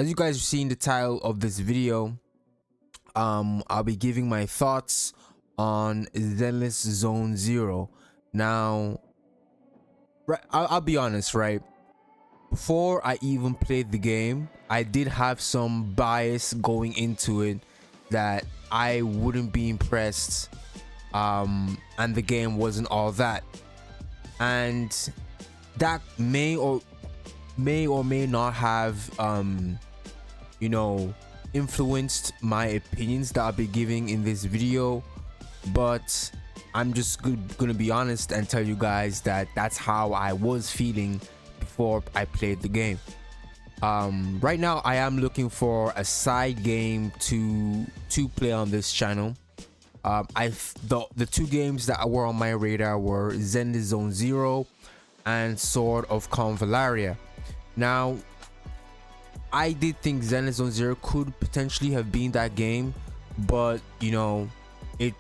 As you guys have seen the title of this video, I'll be giving my thoughts on Zenless Zone Zero. Now, right, I'll be honest, right? Before I even played the game, I did have some bias going into it that I wouldn't be impressed, and the game wasn't all that, and that may or may not have you know, influenced my opinions that I'll be giving in this video. But I'm just gonna be honest and tell you guys that that's how I was feeling before I played the game. Right now I am looking for a side game to play on this channel. The two games that were on my radar were Zenless Zone Zero and Sword of Convalaria. Now, I did think Zenless Zone Zero could potentially have been that game, but you know, it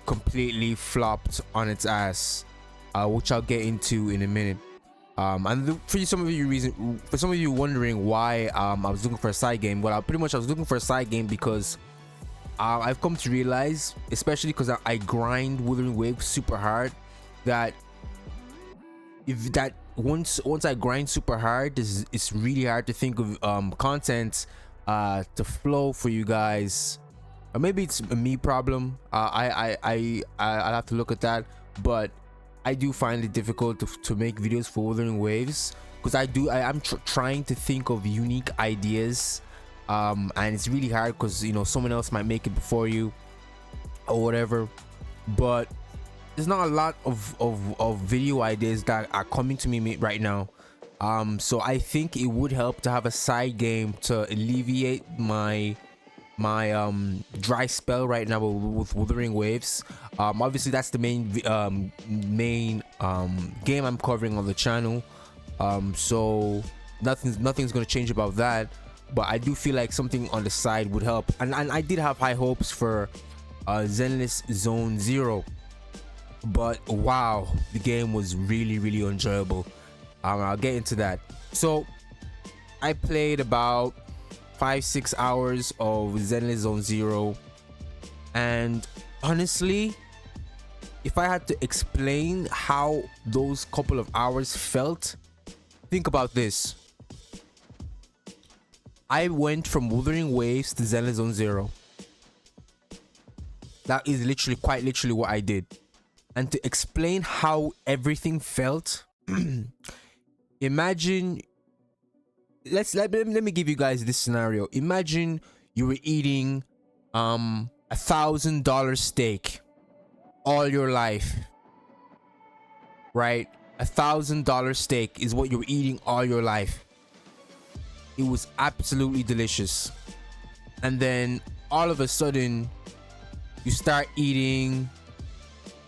completely flopped on its ass, which I'll get into in a minute. For some of you wondering why I was looking for a side game, well, I was looking for a side game because I've come to realize, especially because I grind Wuthering Waves super hard, that once I grind super hard, it's really hard to think of content to flow for you guys. Or maybe it's a me problem. I'll have to look at that, but I do find it difficult to make videos for Wuthering Waves because I'm trying to think of unique ideas, and it's really hard because, you know, someone else might make it before you or whatever. But there's not a lot of video ideas that are coming to me right now, so I think it would help to have a side game to alleviate my dry spell right now with Wuthering Waves. Obviously that's the main game I'm covering on the channel, so nothing's gonna change about that, but I do feel like something on the side would help, and I did have high hopes for Zenless Zone Zero, but wow, the game was really enjoyable. I'll get into that. So I played about 5-6 hours of Zenless Zone Zero, and honestly, if I had to explain how those couple of hours felt, think about this. I went from Wuthering Waves to Zenless Zone Zero. That is quite literally what I did. And to explain how everything felt, imagine, let me give you guys this scenario. Imagine you were eating $1,000 steak all your life, right? $1,000 steak is what you were eating all your life. It was absolutely delicious, and then all of a sudden you start eating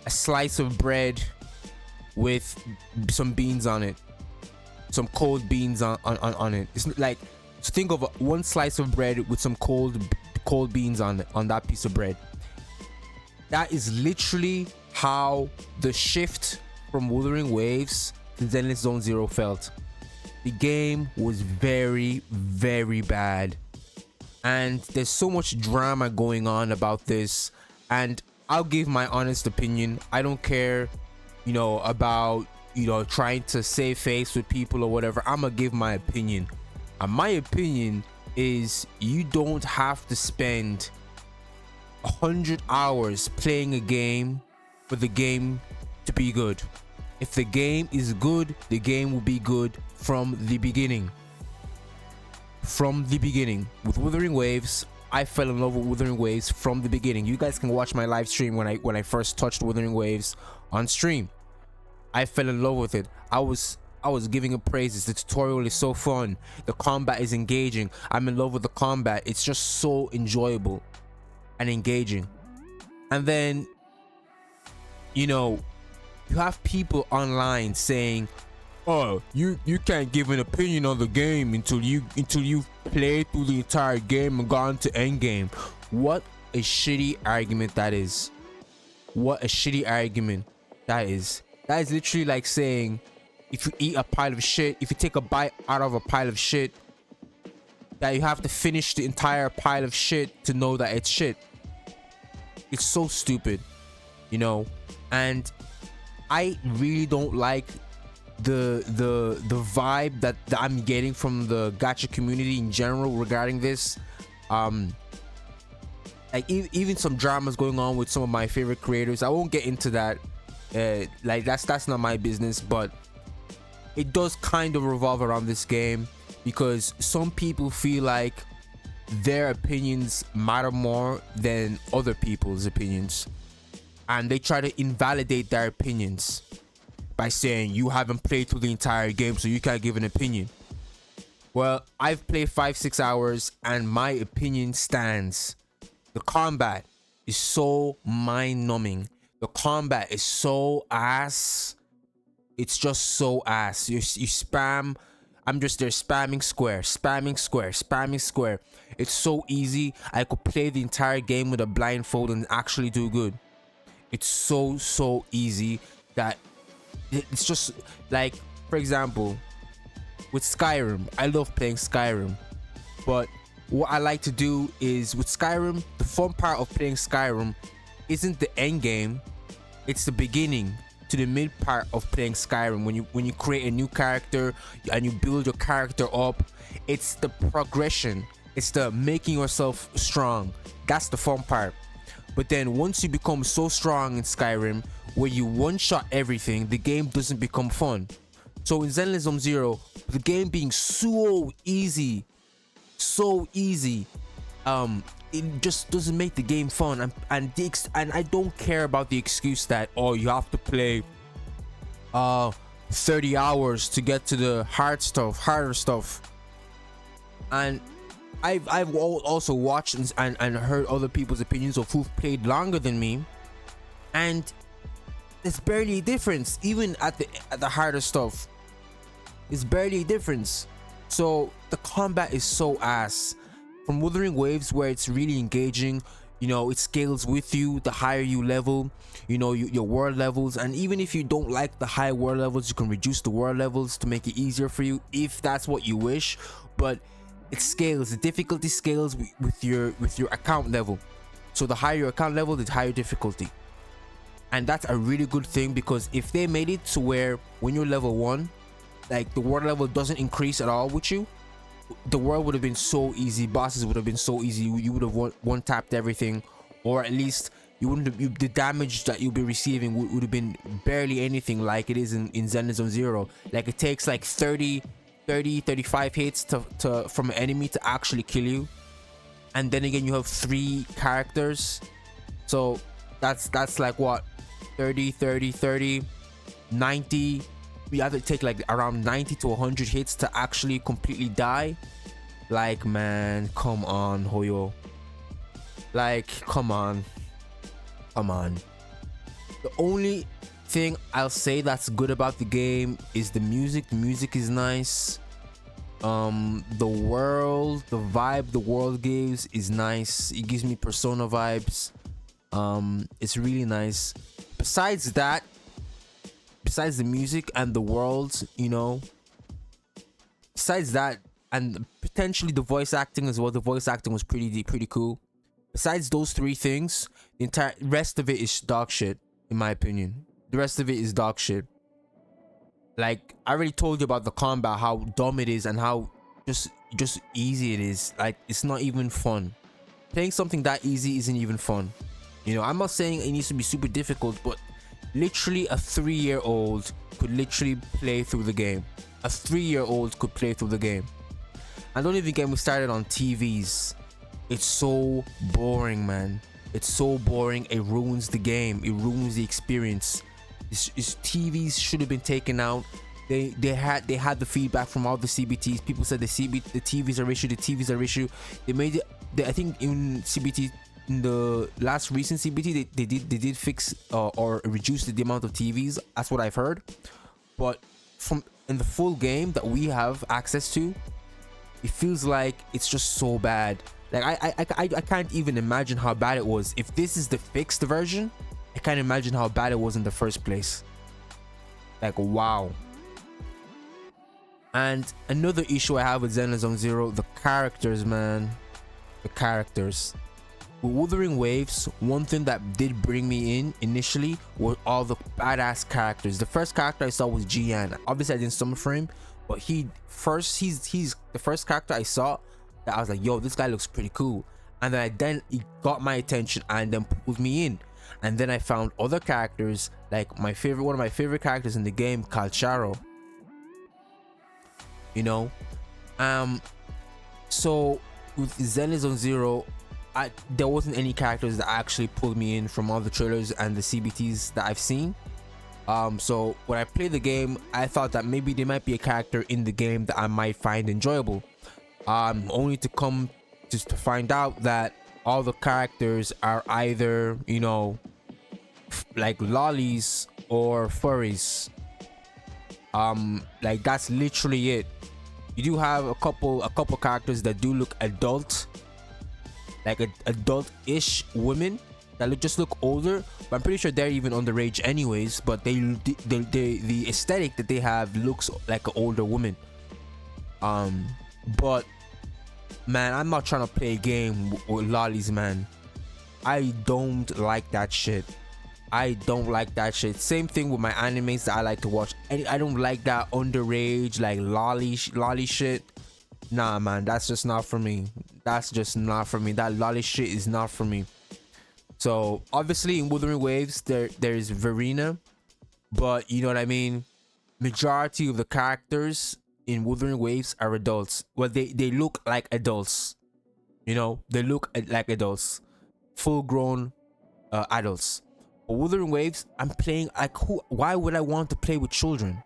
a slice of bread with some beans on it, some cold beans on it. It's like, so think of one slice of bread with some cold beans on that piece of bread. That is literally how the shift from Wuthering Waves to Zenless Zone Zero felt. The game was very bad, and there's so much drama going on about this, and I'll give my honest opinion. I don't care, you know, about, you know, trying to save face with people or whatever. I'm gonna give my opinion, and my opinion is you don't have to spend 100 hours playing a game for the game to be good. If the game is good, the game will be good from the beginning. From the beginning. With Wuthering Waves, I fell in love with Wuthering Waves from the beginning. You guys can watch my live stream when I first touched Wuthering Waves on stream. I fell in love with it. I was giving it praises. The tutorial is so fun. The combat is engaging. I'm in love with the combat. It's just so enjoyable and engaging. And then, you know, you have people online saying, oh, you can't give an opinion on the game until you play through the entire game and gone to end game. What a shitty argument that is. What a shitty argument that is. That is literally like saying, if you eat a pile of shit, if you take a bite out of a pile of shit, that you have to finish the entire pile of shit to know that it's shit. It's so stupid, you know. And I really don't like the vibe that I'm getting from the gacha community in general regarding this. Like even some dramas going on with some of my favorite creators. I won't get into that. Like that's not my business, but it does kind of revolve around this game because some people feel like their opinions matter more than other people's opinions, and they try to invalidate their opinions by saying you haven't played through the entire game, so you can't give an opinion. Well, I've played 5-6 hours and my opinion stands. The combat is so mind-numbing. The combat is so ass. It's just so ass. You spam. I'm just there spamming square, spamming square, spamming square. It's so easy. I could play the entire game with a blindfold and actually do good. It's so easy that it's just like, for example, with Skyrim, I love playing Skyrim, but what I like to do is with Skyrim, the fun part of playing Skyrim isn't the end game, it's the beginning to the mid part of playing Skyrim. When you create a new character and you build your character up, it's the progression, it's the making yourself strong. That's the fun part. But then once you become so strong in Skyrim where you one-shot everything, the game doesn't become fun. So in Zenless Zone Zero, the game being so easy, it just doesn't make the game fun. And I don't care about the excuse that, oh, you have to play 30 hours to get to the harder stuff. And I've also watched and heard other people's opinions of who've played longer than me, and there's barely a difference. Even at the harder stuff, it's barely a difference. So the combat is so ass. From Wuthering Waves, where it's really engaging, you know, it scales with you the higher you level, you know, your world levels. And even if you don't like the high world levels, you can reduce the world levels to make it easier for you if that's what you wish. But it scales, the difficulty scales with your account level. So the higher your account level, the higher difficulty. And that's a really good thing, because if they made it to where when you're level 1, like the world level doesn't increase at all with you, the world would have been so easy, bosses would have been so easy, you would have one tapped everything, or at least you wouldn't have, the damage that you'll be receiving would have been barely anything like it is in Zenless Zone Zero. Like it takes like 35 hits from an enemy to actually kill you, and then again you have 3 characters, so that's like what, 30 90. You have to take like around 90 to 100 hits to actually completely die. Like, man, come on, Hoyo. Like, come on. The only thing I'll say that's good about the game is the music. The music is nice. The world, the vibe the world gives is nice. It gives me Persona vibes. It's really nice. Besides the music and the world, you know, besides that, and potentially the voice acting as well, the voice acting was pretty cool. Besides those 3 things, the entire rest of it is dog shit, in my opinion. The rest of it is dog shit. Like, I already told you about the combat, how dumb it is and how just easy it is. Like, it's not even fun. Playing something that easy isn't even fun. You know, I'm not saying it needs to be super difficult, but literally a 3-year-old could literally play through the game. A 3-year-old could play through the game. And don't even get me started on TVs. It's so boring, man. It's so boring. It ruins the game. It ruins the experience. TVs should have been taken out. They had the feedback from all the CBTs. People said the TVs are issue. The TVs are issue. They made it. I think in CBT, in the last recent CBT, they did fix or reduce the amount of TVs. That's what I've heard. But in the full game that we have access to, it feels like it's just so bad. Like I can't even imagine how bad it was. If this is the fixed version, I can't imagine how bad it was in the first place. Like, wow. And another issue I have with Zenless Zone Zero, the characters, man. The characters. With Wuthering Waves, one thing that did bring me in initially were all the badass characters. The first character I saw was Gian. Obviously I didn't stumble for him, but he's the first character I saw that I was like, yo, this guy looks pretty cool. And then he got my attention and then pulled me in. And then I found other characters, like one of my favorite characters in the game, Calcharo. You know? So with Zenless on Zero, there wasn't any characters that actually pulled me in from all the trailers and the CBTs that I've seen. So when I played the game, I thought that maybe there might be a character in the game that I might find enjoyable. Only to come to find out that all the characters are either, you know, like lollies or furries. Like that's literally it. You do have a couple characters that do look adult, like adult-ish women that just look older, but I'm pretty sure they're even underage anyways. But the aesthetic that they have looks like an older woman. But man, I'm not trying to play a game with lollies, man. I don't like that shit. I don't like that shit. Same thing with my animes that I like to watch. I don't like that underage, like lolly shit. Nah, man, that's just not for me. That's just not for me. That lolly shit is not for me. So obviously in Wuthering Waves there's Verena, but you know what I mean. Majority of the characters in Wuthering Waves are adults. Well, they look like adults. You know, they look like adults, full grown adults. But Wuthering Waves, I'm playing like who? Why would I want to play with children?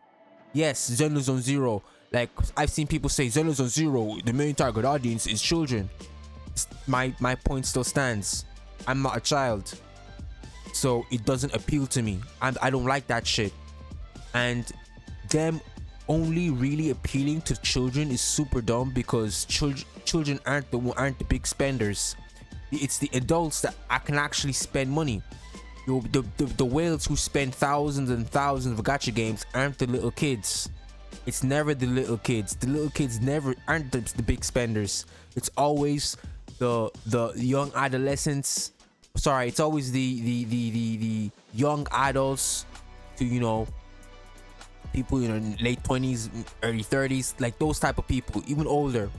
Yes, Zenless on Zero. Like I've seen people say Zenless on Zero, the main target audience is children. My point still stands. I'm not a child, so it doesn't appeal to me, and I don't like that shit. And them only really appealing to children is super dumb, because children aren't the big spenders. It's the adults that can actually spend money. The whales who spend thousands and thousands of gacha games aren't the little kids. It's never the little kids. The little kids never aren't the big spenders. It's always the young adolescents. Sorry, it's always the young adults to, you know, people, you know, late 20s, early 30s, like those type of people, even older.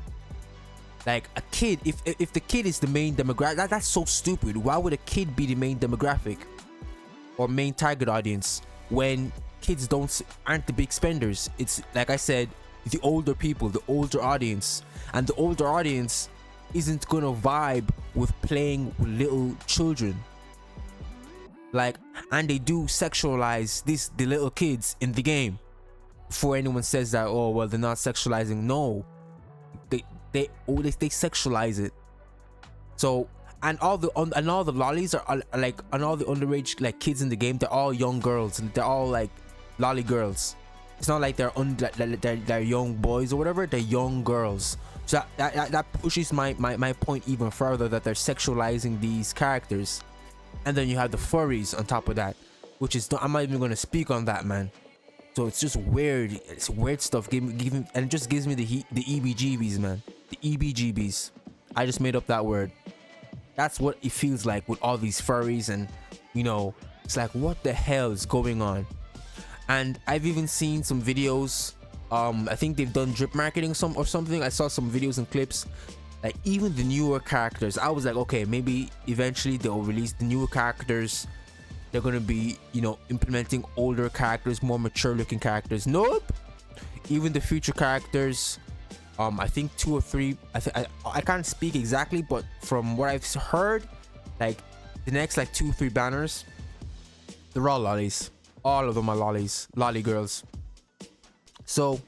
Like a kid, if the kid is the main demographic, that's so stupid. Why would a kid be the main demographic or main target audience when kids aren't the big spenders? It's like I said, the older people, the older audience, and the older audience isn't gonna vibe with playing with little children. Like, and they do sexualize the little kids in the game. Before anyone says that, oh well, they're not sexualizing. No, they sexualize it. So and all the lollies are like, and all the underage like kids in the game, they're all young girls, and they're all like lolly girls. It's not like they're young boys or whatever. They're young girls. So that pushes my point even further, that they're sexualizing these characters. And then you have the furries on top of that, which is, I'm not even going to speak on that, man. So it's just weird. It's weird stuff. And it just gives me the EBGBs, man. The EBGBs. I just made up that word. That's what it feels like with all these furries, and you know, it's like, what the hell is going on? And I've even seen some videos. I think they've done drip marketing or something. I saw some videos and clips. Like even the newer characters, I was like, okay, maybe eventually they'll release the newer characters. They're gonna be, you know, implementing older characters, more mature looking characters. Nope. Even the future characters, I think 2 or 3. I can't speak exactly, but from what I've heard, like the next like 2-3 banners, they're all lollies. All of them are lollies, lolly girls. So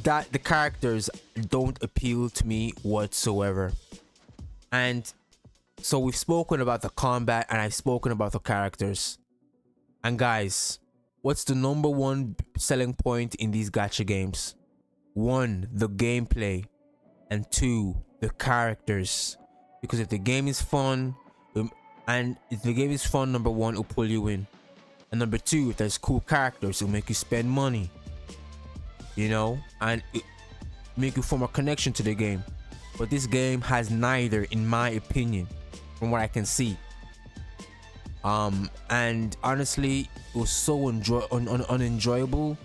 that the characters don't appeal to me whatsoever. And so we've spoken about the combat, and I've spoken about the characters. And guys, what's the number one selling point in these gacha games? 1, the gameplay, and 2, the characters. Because if the game is fun, number 1, it'll pull you in. And number 2, if there's cool characters, it'll make you spend money. You know, and make you form a connection to the game. But this game has neither, in my opinion, from what I can see. And honestly, it was so unenjoyable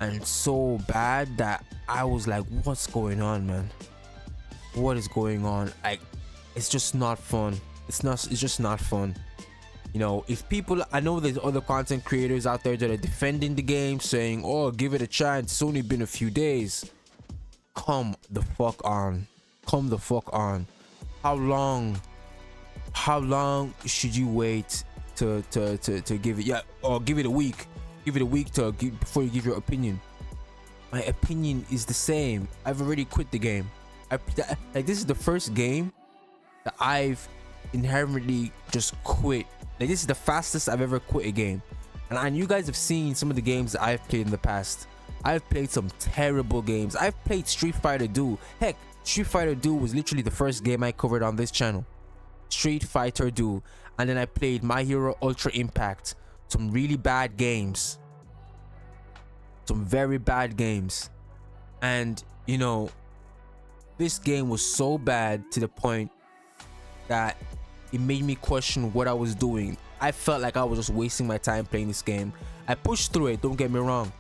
and so bad that I was like, what's going on, man? What is going on? Like, it's just not fun. It's just not fun. You know, if people, I know there's other content creators out there that are defending the game, saying, oh, give it a chance, it's only been a few days. Come the fuck on. Come the fuck on. How long should you wait to give it? Yeah, or give it a week. Give it a week before you give your opinion. My opinion is the same. I've already quit the game. Like, this is the first game that I've inherently just quit. Like, this is the fastest I've ever quit a game. And you guys have seen some of the games that I've played in the past. I've played some terrible games. I've played Street Fighter 2. Heck, Street Fighter 2 was literally the first game I covered on this channel. Street Fighter 2. And then I played My Hero Ultra Impact. Some really bad games. Some very bad games. And, you know, this game was so bad to the point that it made me question what I was doing. I felt like I was just wasting my time playing this game. I pushed through it, don't get me wrong.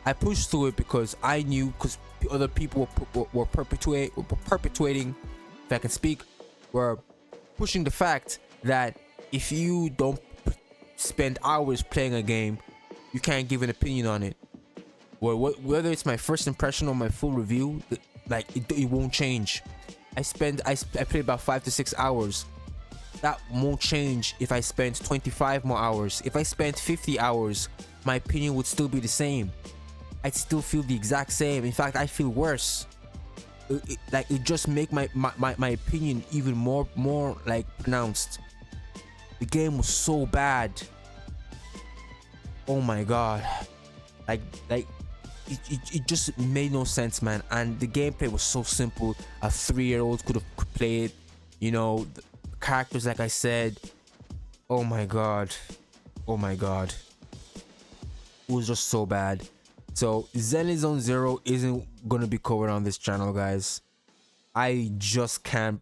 I pushed through it because I knew, because other people were perpetuating, if I can speak, were pushing the fact that if you don't spend hours playing a game, you can't give an opinion on it. Well, whether it's my first impression or my full review, like, it won't change. I played about 5 to 6 hours. That won't change if I spent 25 more hours. If I spent 50 hours, my opinion would still be the same. I'd still feel the exact same. In fact, I feel worse. It just make my opinion even more like pronounced. The game was so bad. Oh my god. Like it just made no sense, man. And the gameplay was so simple. A 3-year-old could play it. You know, the characters, like I said. Oh my god. Oh my god. It was just so bad. So Zenless Zone Zero isn't gonna be covered on this channel, guys. I just can't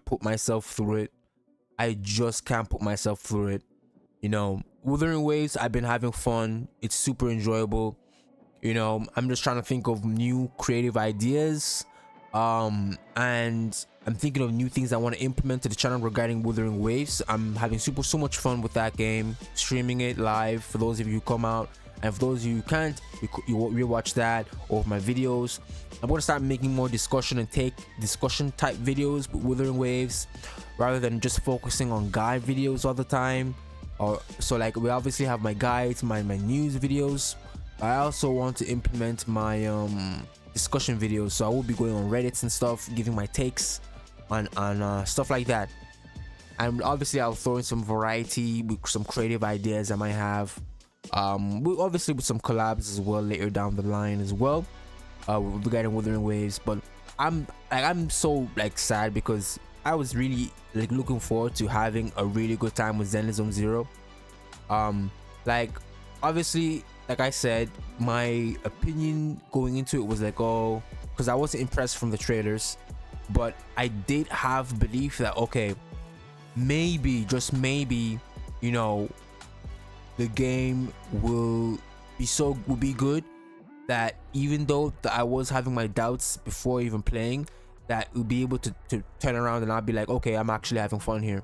put myself through it. I just can't put myself through it. You know, Wuthering Waves, I've been having fun. It's super enjoyable. You know, I'm just trying to think of new creative ideas. And I'm thinking of new things I want to implement to the channel regarding Wuthering Waves. I'm having so much fun with that game, streaming it live for those of you who come out. And for those of you who can't, you rewatch that or my videos. I'm going to start making more discussion type videos with Wuthering Waves, rather than just focusing on guide videos all the time. Or so, like, we obviously have my guides, my news videos. I also want to implement my discussion videos, so I will be going on Reddits and stuff, giving my takes on stuff like that. And obviously I'll throw in some variety with some creative ideas I might have. Obviously with some collabs as well later down the line as well, regarding Wuthering Waves. But I'm so like sad because I was really like looking forward to having a really good time with Zenless Zone Zero. Like, obviously, like I said, my opinion going into it was like, oh, because I wasn't impressed from the trailers, but I did have belief that, okay, maybe, just maybe, you know, the game will be good, that even though I was having my doubts before even playing, that it would be able to turn around and I'll be like, okay, I'm actually having fun here.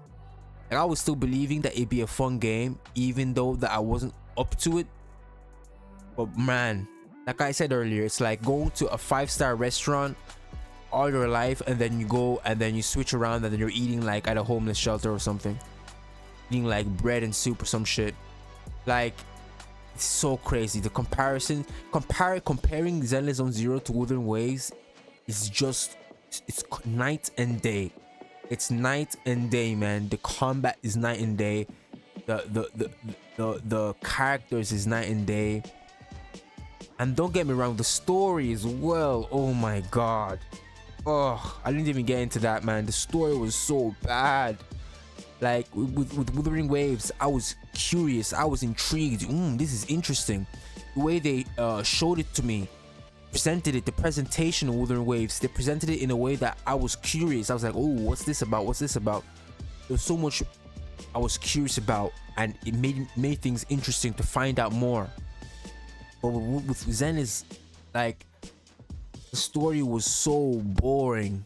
And I was still believing that it'd be a fun game, even though that I wasn't up to it. But man, like I said earlier, it's like going to a 5-star restaurant all your life, and then you go and then you switch around and then you're eating like at a homeless shelter or something, eating like bread and soup or some shit. Like, it's so crazy. The comparing Zenless Zone Zero to Wuthering Waves is just, it's night and day. It's night and day, man. The combat is night and day. The characters is night and day. And don't get me wrong, the story as well. Oh my god. Oh, I didn't even get into that, man. The story was so bad. Like with Wuthering Waves, I was curious, I was intrigued. This is interesting. The way they showed it to me, presented it, the presentation of Wuthering Waves, they presented it in a way that I was curious. I was like, oh, what's this about? What's this about? There's so much I was curious about, and it made things interesting to find out more. But with Zen is like, the story was so boring.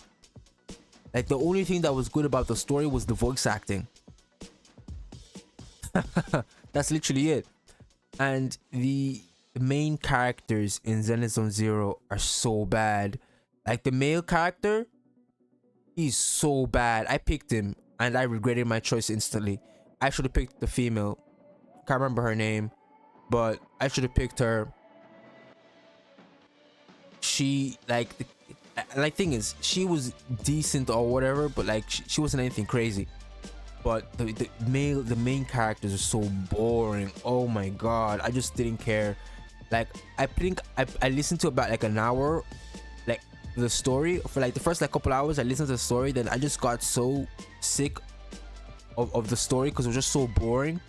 Like, the only thing that was good about the story was the voice acting. That's literally it. And the main characters in Zenless Zone Zero are so bad. Like, the male character, he's so bad. I picked him and I regretted my choice instantly. I should have picked the female. Can't remember her name, but I should have picked her. She, like, the thing is, she was decent or whatever, but like she wasn't anything crazy. But the main characters are so boring. Oh my god, I just didn't care. Like, I think I listened to about like an hour, like, the story for like the first like couple hours. I listened to the story, then I just got so sick of the story because it was just so boring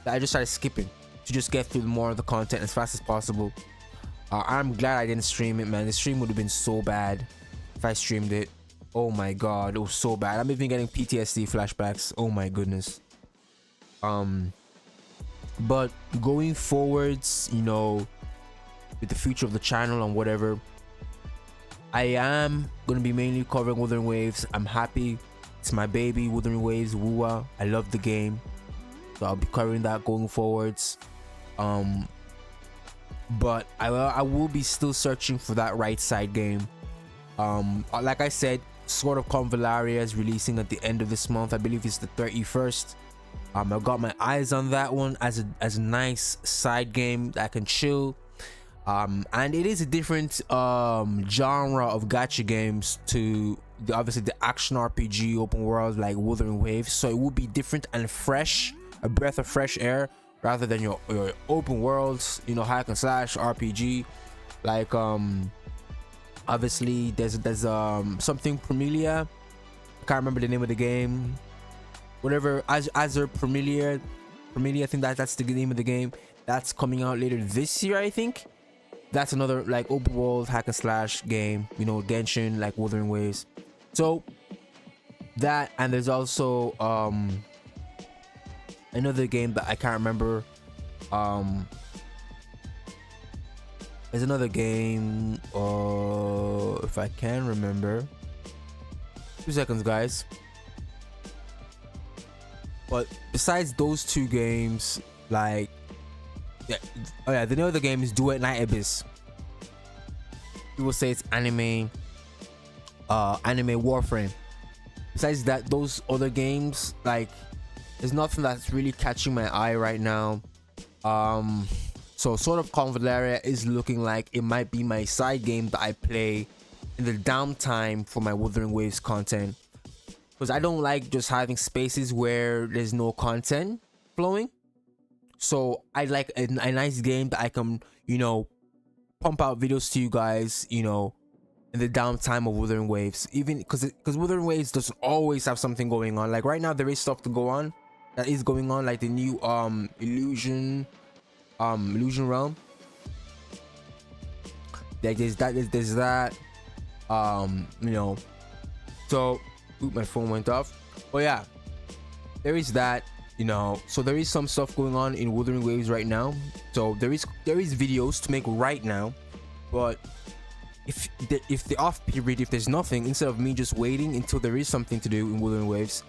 that I just started skipping to just get through more of the content as fast as possible. I'm glad I didn't stream it, man. The stream would have been so bad if I streamed it. Oh my god, it was so bad. I'm even getting PTSD flashbacks. Oh my goodness. But going forwards, you know, with the future of the channel and whatever, I am gonna be mainly covering Wuthering Waves. I'm happy. It's my baby, Wuthering Waves, Wua. I love the game, so I'll be covering that going forwards. But I will be still searching for that right side game. Like I said, Sword of Convalaria is releasing at the end of this month. I believe it's the 31st. I've got my eyes on that one as a nice side game that I can chill. And it is a different genre of gacha games to obviously the action RPG open world like Wuthering Waves, so it will be different and fresh, a breath of fresh air, rather than your open worlds, you know, hack and slash RPG. Like obviously there's something Promelia, I can't remember the name of the game, whatever, Azure Promelia, I think that's the name of the game. That's coming out later this year, I think. That's another like open world hack and slash game, you know, Genshin, like Wuthering Waves. So that, and there's also another game that I can't remember. There's another game, if I can remember. 2 seconds, guys. But besides those two games, like, yeah, oh yeah, the name of the game is Duet Night Abyss. People say it's anime Warframe. Besides that, those other games, like, there's nothing that's really catching my eye right now. So Sword of Convalaria is looking like it might be my side game that I play in the downtime for my Wuthering Waves content, because I don't like just having spaces where there's no content flowing. So I like a nice game that I can, you know, pump out videos to you guys, you know, in the downtime of Wuthering Waves. Even because Wuthering Waves doesn't always have something going on. Like right now there is stuff to go on that is going on, like the new Illusion Realm. Like there's that you know. So my phone went off. But yeah, there is that. You know, so there is some stuff going on in Wuthering Waves right now. So there is videos to make right now. But if the off period, if there's nothing, instead of me just waiting until there is something to do in Wuthering Waves,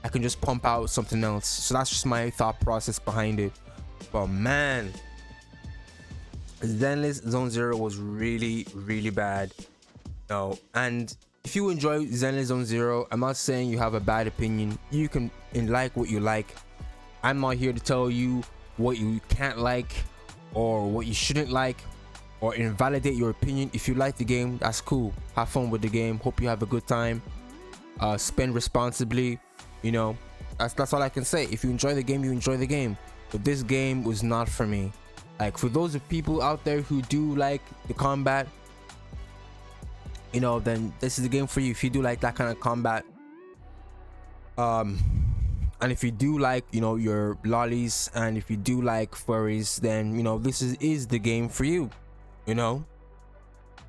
I can just pump out something else. So that's just my thought process behind it. But man, Zenless Zone Zero was really, really bad. No, and if you enjoy Zenless Zone Zero, I'm not saying you have a bad opinion. You can like what you like. I'm not here to tell you what you can't like or what you shouldn't like or invalidate your opinion. If you like the game, that's cool. Have fun with the game. Hope you have a good time. Spend responsibly. You know, that's all I can say. If you enjoy the game, you enjoy the game. But this game was not for me. Like, for those of people out there who do like the combat, you know, then this is the game for you. If you do like that kind of combat, and if you do like, you know, your lollies, and if you do like furries, then, you know, this is the game for you, you know.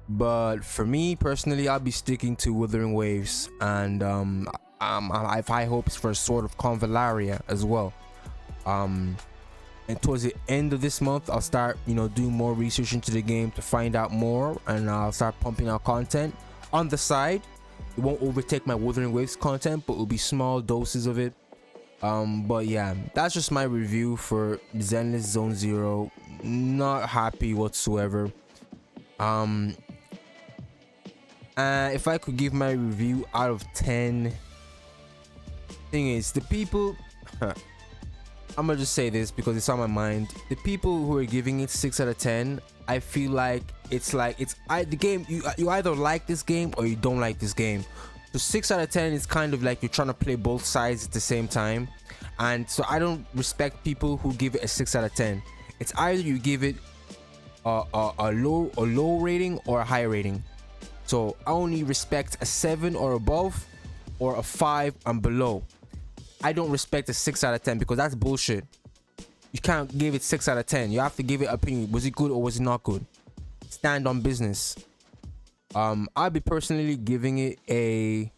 but for me personally, I'll be sticking to Wuthering Waves, and I have high hopes for Sword of Convalaria as well. And towards the end of this month, I'll start, doing more research into the game to find out more, and I'll start pumping out content on the side. It won't overtake my Wuthering Waves content, but it'll be small doses of it. But yeah, that's just my review for Zenless Zone Zero. Not happy whatsoever. If I could give my review out of 10, thing is, the people I'm gonna just say this because it's on my mind. The people who are giving it 6 out of 10, I feel like it's the game, you either like this game or you don't like this game. So 6 out of 10 is kind of like you're trying to play both sides at the same time, and so I don't respect people who give it a 6 out of 10. It's either you give it a low rating or a high rating. So I only respect a 7 or above, or a 5 and below. I don't respect a 6 out of 10 because that's bullshit. You can't give it 6 out of 10. You have to give it opinion. Was it good or was it not good? Stand on business. I'll be personally giving it a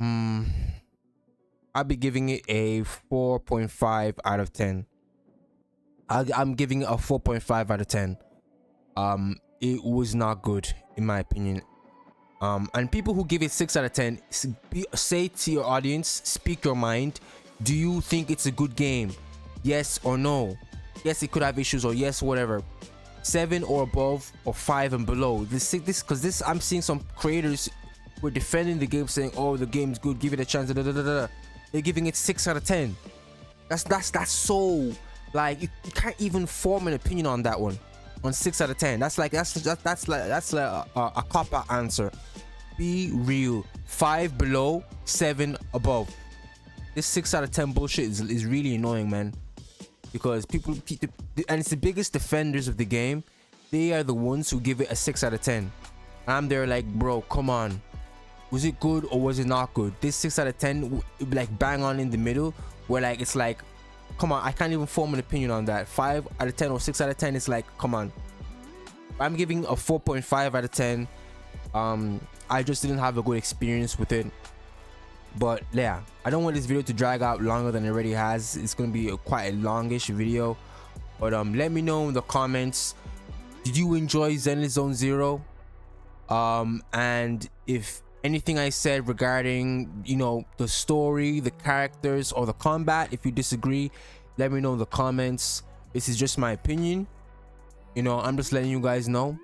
I'll be giving it a 4.5 out of 10. I'm giving it a 4.5 out of 10. It was not good in my opinion. And people who give it 6 out of 10, say to your audience, speak your mind. Do you think it's a good game? Yes or no? Yes, it could have issues, or yes, whatever. 7 or above, or 5 and below. Because I'm seeing some creators who are defending the game, saying, "Oh, the game's good, give it a chance." They're giving it 6 out of 10. That's so, like, you can't even form an opinion on that one. On 6 out of 10, that's like a cop-out answer. Be real. 5 below, 7 above. This 6 out of 10 bullshit is really annoying, man. Because people, and it's the biggest defenders of the game, they are the ones who give it a 6 out of 10. I'm there like, bro, come on. Was it good or was it not good? This 6 out of 10, like bang on in the middle, where like it's like, come on, I can't even form an opinion on that. 5 out of 10 or 6 out of 10 is like, come on. I'm giving a 4.5 out of 10. I just didn't have a good experience with it. But yeah, I don't want this video to drag out longer than it already has. It's gonna be quite a longish video. But let me know in the comments, did you enjoy Zenless Zone Zero? And if anything I said regarding, the story, the characters, or the combat, if you disagree, let me know in the comments. This is just my opinion. I'm just letting you guys know.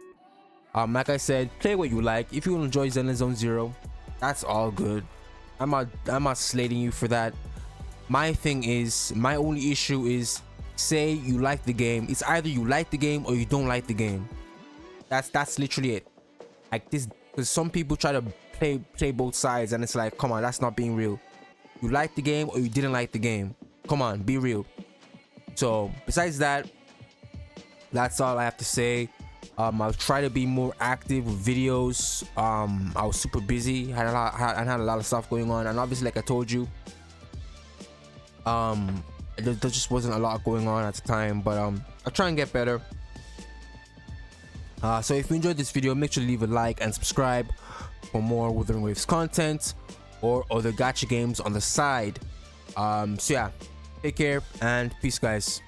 Like I said, play what you like. If you enjoy Zenless Zone Zero, that's all good. I'm not slating you for that. My only issue is, say you like the game. It's either you like the game or you don't like the game. That's literally it. Like this, because some people try to play both sides, and it's like, come on, that's not being real. You like the game or you didn't like the game. Come on, be real. So besides that, that's all I have to say. I'll try to be more active with videos. I was super busy, had a lot of stuff going on, and obviously, like I told you, there just wasn't a lot going on at the time. But I'll try and get better. So if you enjoyed this video, make sure to leave a like and subscribe for more Wuthering Waves content or other gacha games on the side. So yeah, take care and peace, guys.